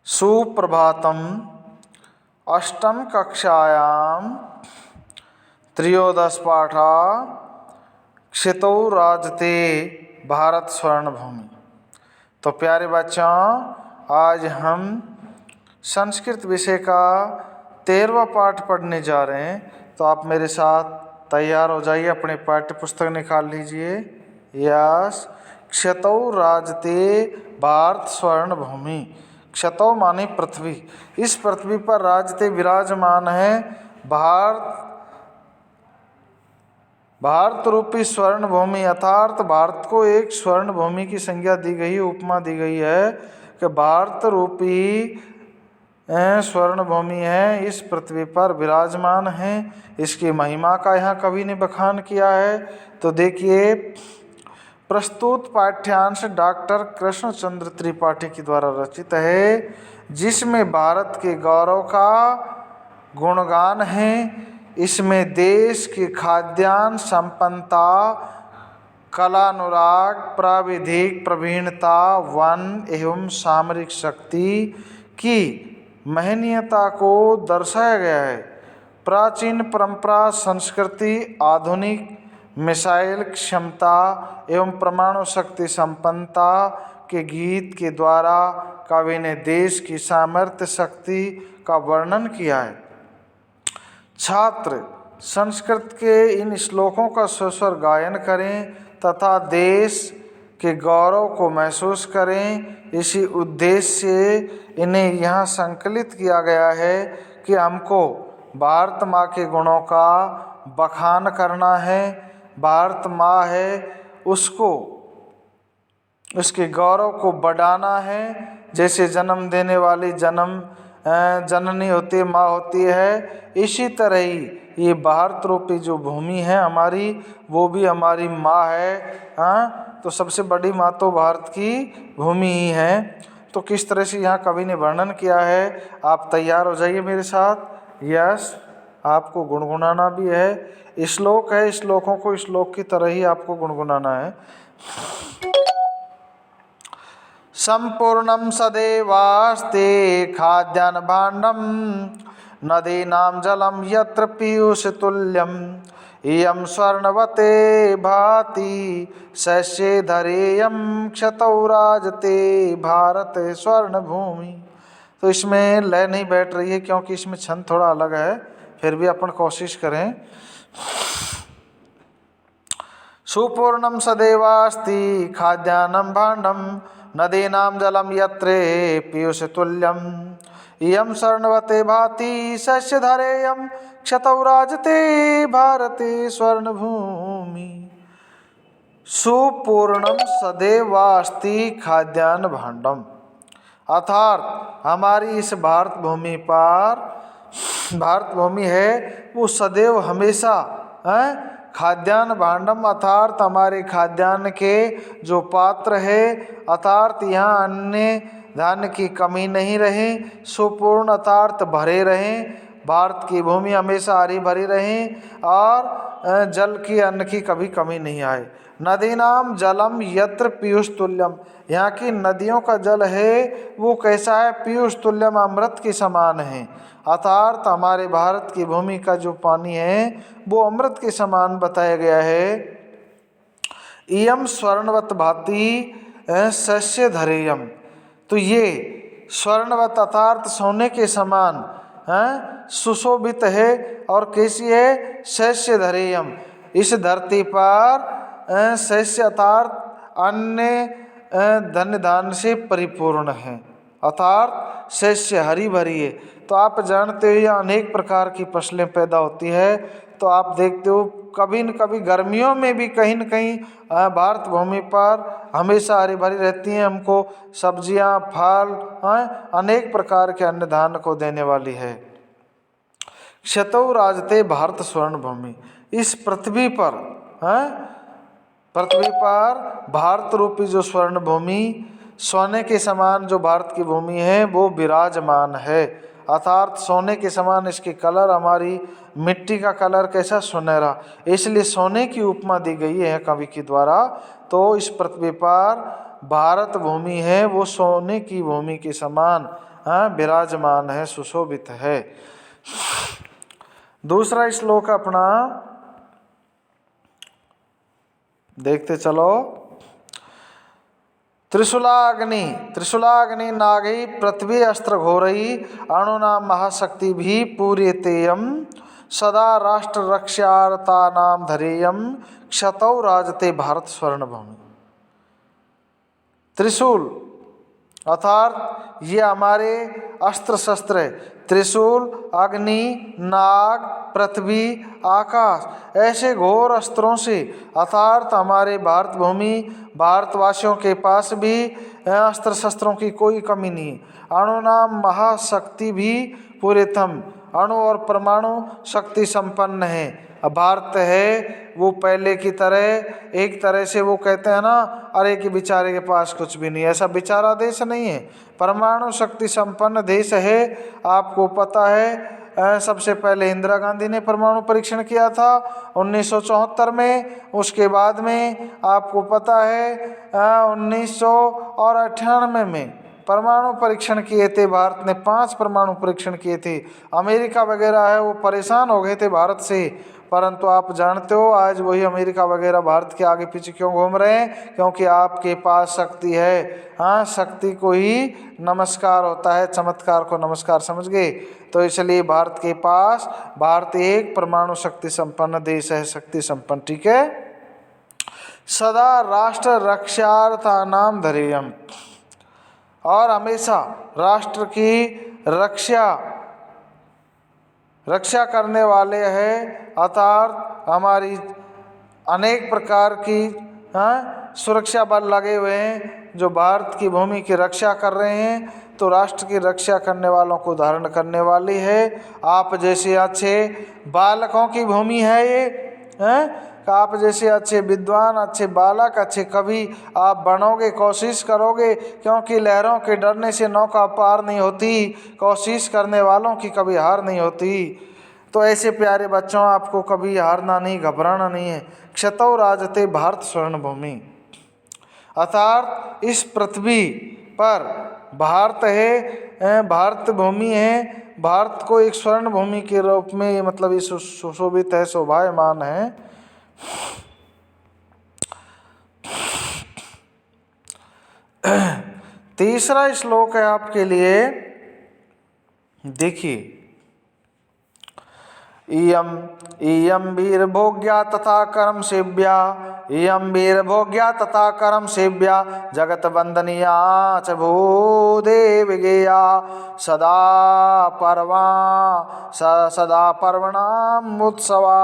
सुप्रभातम। अष्टम कक्षायां त्रयोदश पाठा क्षितौ राजते भारत स्वर्ण भूमि। तो प्यारे बच्चों, आज हम संस्कृत विषय का 13वां पाठ पढ़ने जा रहे हैं। तो आप मेरे साथ तैयार हो जाइए, अपने पाठ्य पुस्तक निकाल लीजिए। यस, क्षितौ राजते भारत स्वर्ण भूमि। क्षतौ माने पृथ्वी। इस पृथ्वी पर राजते विराजमान है भारत रूपी स्वर्ण भूमि। अर्थात भारत को एक स्वर्ण भूमि की संज्ञा दी गई, उपमा दी गई है कि भारत रूपी स्वर्ण भूमि है, इस पृथ्वी पर विराजमान है। इसकी महिमा का यहाँ कवि ने बखान किया है। तो देखिए, प्रस्तुत पाठ्यांश डॉक्टर कृष्णचंद्र त्रिपाठी के द्वारा रचित है, जिसमें भारत के गौरव का गुणगान है। इसमें देश की खाद्यान्न संपन्नता, कलानुराग, प्राविधिक प्रवीणता, वन एवं सामरिक शक्ति की महनीयता को दर्शाया गया है। प्राचीन परंपरा, संस्कृति, आधुनिक मिसाइल क्षमता एवं परमाणु शक्ति संपन्नता के गीत के द्वारा कवि ने देश की सामर्थ्य शक्ति का वर्णन किया है। छात्र संस्कृत के इन श्लोकों का स्वस्वर गायन करें तथा देश के गौरव को महसूस करें। इसी उद्देश्य से इन्हें यहाँ संकलित किया गया है कि हमको भारत माँ के गुणों का बखान करना है। भारत माँ है, उसको, उसके गौरव को बढ़ाना है। जैसे जन्म देने वाली जननी होती है, माँ होती है, इसी तरह ही ये भारत रूपी जो भूमि है हमारी, वो भी हमारी माँ है। तो सबसे बड़ी माँ तो भारत की भूमि ही है। तो किस तरह से यहाँ कवि ने वर्णन किया है, आप तैयार हो जाइए मेरे साथ। यस, आपको गुनगुनाना भी है। श्लोक है, श्लोकों को श्लोक की तरह ही आपको गुनगुनाना है। संपूर्णं सदैवास्ते खाद्यान्न भाण्डं नदीनां जलं यत्र पीयूषतुल्यम् इयं स्वर्णवते भाति शस्येधरेयं क्षतौ राजते भारत स्वर्ण भूमि। तो इसमें लय नहीं बैठ रही है क्योंकि इसमें छंद थोड़ा अलग है, फिर भी अपन कोशिश करें। सुपूर्णं सदैवास्ति खाद्यान्नं भाण्डं नदीनां जलं यत्रे पीयूषतुल्यम् इयं स्वर्णवते भाति शस्यधरेयं क्षतौ राजते भारते स्वर्ण भूमि। सुपूर्णम सदैवास्ति खाद्यान्न भाण्डम, अर्थात हमारी इस भारत भूमि पर, भारत भूमि है वो सदैव हमेशा खाद्यान्न भाण्डम, अर्थात हमारे खाद्यान्न के जो पात्र है, अर्थात यहाँ अन्य धान्य की कमी नहीं रहे। सुपूर्ण अर्थात भरे रहें, भारत की भूमि हमेशा हरी भरी रहे और जल की, अन्न की कभी कमी नहीं आए। नदीनाम जलम यत्र पीयूष तुल्यम, यहाँ की नदियों का जल है वो कैसा है? पीयूष तुल्यम, अमृत के समान है। अर्थात हमारे भारत की भूमि का जो पानी है वो अमृत के समान बताया गया है। इयम स्वर्णवत भाति शस्यधरेयम, तो ये स्वर्णवत अर्थात सोने के समान सुशोभित है। और कैसी है? शस्यधरेयम, इस धरती पर शस्य अर्थात अन्य धन्य धान्य से परिपूर्ण है, अर्थात शस्य हरी भरी है। तो आप जानते हो यहाँ अनेक प्रकार की फसलें पैदा होती है। तो आप देखते हो कभी न कभी गर्मियों में भी कहीं न कहीं भारत भूमि पर हमेशा हरी भरी रहती हैं। हमको सब्जियां, फल, अनेक प्रकार के अन्न धान्य को देने वाली है। क्षतौ राजते भारत स्वर्ण भूमि, इस पृथ्वी पर भारत रूपी जो स्वर्ण भूमि, सोने के समान जो भारत की भूमि है वो विराजमान है। अर्थात सोने के समान इसके कलर, हमारी मिट्टी का कलर कैसा? सुनहरा, इसलिए सोने की उपमा दी गई है कवि के द्वारा। तो इस पृथ्वी पर भारत भूमि है वो सोने की भूमि के समान विराजमान है, सुशोभित है। दूसरा श्लोक अपना देखते चलो। त्रिशूलाग्नि नागई पृथ्वी अस्त्र घोरई अणुना महाशक्ति भी पूर्यतेयम सदा राष्ट्र रक्षार्ता नाम धरेयम क्षतौ राजते भारत स्वर्ण भूमि। त्रिशूल अर्थात ये हमारे अस्त्र शस्त्र है। त्रिशूल, अग्नि, नाग, पृथ्वी, आकाश, ऐसे घोर अस्त्रों से अर्थात हमारे भारत भूमि, भारतवासियों के पास भी अस्त्र शस्त्रों की कोई कमी नहीं है। अणुनाम महाशक्ति भी पूरेतम, अणु और परमाणु शक्ति संपन्न है। अब भारत है वो पहले की तरह एक तरह से वो कहते हैं ना, अरे कि बेचारे के पास कुछ भी नहीं है, ऐसा बेचारा देश नहीं है, परमाणु शक्ति संपन्न देश है। आपको पता है सबसे पहले इंदिरा गांधी ने परमाणु परीक्षण किया था 1974 में। उसके बाद में आपको पता है 1998 में परमाणु परीक्षण किए थे। भारत ने 5 परमाणु परीक्षण किए थे। अमेरिका वगैरह है वो परेशान हो गए थे भारत से, परंतु आप जानते हो आज वही अमेरिका वगैरह भारत के आगे पीछे क्यों घूम रहे हैं? क्योंकि आपके पास शक्ति है। हाँ, शक्ति को ही नमस्कार होता है, चमत्कार को नमस्कार समझ गए। तो इसलिए भारत के पास, भारत एक परमाणु शक्ति संपन्न देश है, शक्ति संपन्न, ठीक है। सदा राष्ट्र रक्षार्था नाम धरेयम, और हमेशा राष्ट्र की रक्षा करने वाले हैं, अर्थात हमारी अनेक प्रकार की सुरक्षा बल लगे हुए हैं जो भारत की भूमि की रक्षा कर रहे हैं। तो राष्ट्र की रक्षा करने वालों को धारण करने वाली है। आप जैसे अच्छे बालकों की भूमि है ये, हैं? आप जैसे अच्छे विद्वान, अच्छे बालक, अच्छे कवि आप बनोगे, कोशिश करोगे, क्योंकि लहरों के डरने से नौका पार नहीं होती, कोशिश करने वालों की कभी हार नहीं होती। तो ऐसे प्यारे बच्चों, आपको कभी हारना नहीं, घबराना नहीं है। क्षतौ राजते भारत स्वर्ण भूमि, अर्थात इस पृथ्वी पर भारत है, भारत भूमि है, भारत को एक स्वर्ण भूमि के रूप में मतलब ये सुशोभित है, शोभायमान है। तीसरा श्लोक है आपके लिए, देखिए। इयं वीरभोग्या तथा कर्म सेव्या, इयं वीरभोग्या तथा कर्म सेव्या जगत वंदनीया च भूदेव गेया सदा पर्वणाम उत्सवा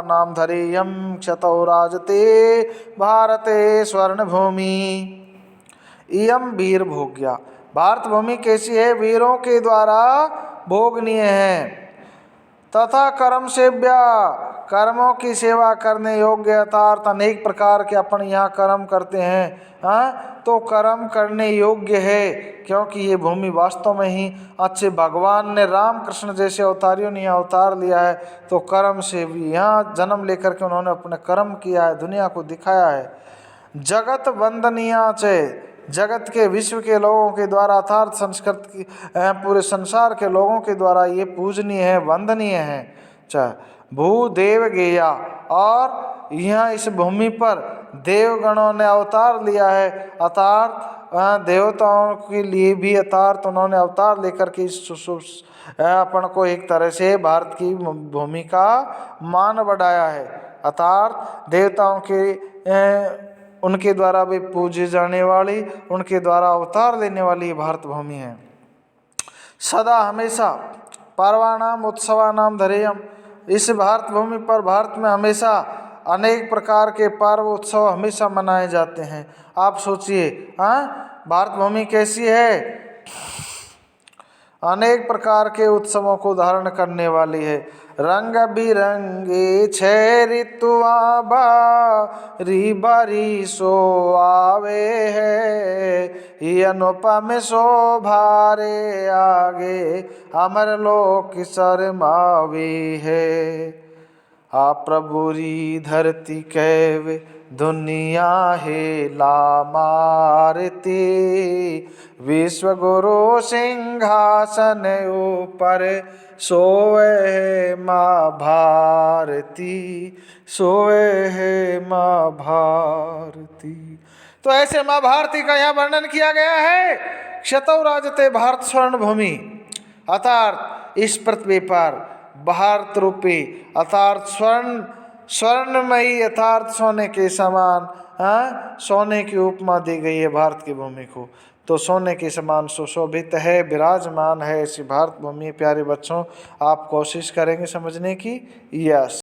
नाम धरेयम क्षतौ राजते भारते स्वर्ण भूमि। इयं वीर भोग्या, भारत भूमि कैसी है? वीरों के द्वारा भोगनीय है। तथा कर्म सेव्या, कर्मों की सेवा करने योग्य, अर्थात अनेक प्रकार के अपन यहाँ कर्म करते हैं, हाँ, तो कर्म करने योग्य है, क्योंकि ये भूमि वास्तव में ही अच्छे भगवान ने, राम कृष्ण जैसे अवतारियों ने यहाँ अवतार लिया है। तो कर्म से भी यहाँ जन्म लेकर के उन्होंने अपने कर्म किया है, दुनिया को दिखाया है। जगत वंदनीया च, जगत के विश्व के लोगों के द्वारा, अर्थात संस्कृत की पूरे संसार के लोगों के द्वारा ये पूजनीय है, वंदनीय है। भूदेव गेया, और यहाँ इस भूमि पर देवगणों ने अवतार लिया है, अर्थात देवताओं के लिए भी अर्थात उन्होंने अवतार लेकर के इस अपन को एक तरह से भारत की भूमि का मान बढ़ाया है। अर्थात देवताओं के उनके द्वारा भी पूजे जाने वाली, उनके द्वारा अवतार लेने वाली भारत भूमि है। सदा हमेशा पर्वाणाम उत्सवानाम धरेयम, इस भारत भूमि पर, भारत में हमेशा अनेक प्रकार के पर्व उत्सव हमेशा मनाए जाते हैं। आप सोचिए, हाँ, भारत भूमि कैसी है? अनेक प्रकार के उत्सवों को धारण करने वाली है। रंग बिरंगे छह ऋतुआ बारी बारी सो आवे है, ये अनुपम शोभारे आगे अमर लोक शर्मावे है। आप प्रभुरी धरती कहवे दुनिया हिला मारती। विश्व गुरु सिंहासन ऊपर सोए है माँ भारती, सोए है माँ भारती। तो ऐसे माँ भारती का यहाँ वर्णन किया गया है। क्षतौ राजते भारत स्वर्ण भूमि, अर्थात इस पृथ्वी पर भारत रूपी अर्थात स्वर्णमयी अर्थात सोने के समान, सोने की उपमा दी गई है भारत की भूमि को। तो सोने के समान सुशोभित है, विराजमान है ऐसी भारत भूमि। प्यारे बच्चों, आप कोशिश करेंगे समझने की। यस।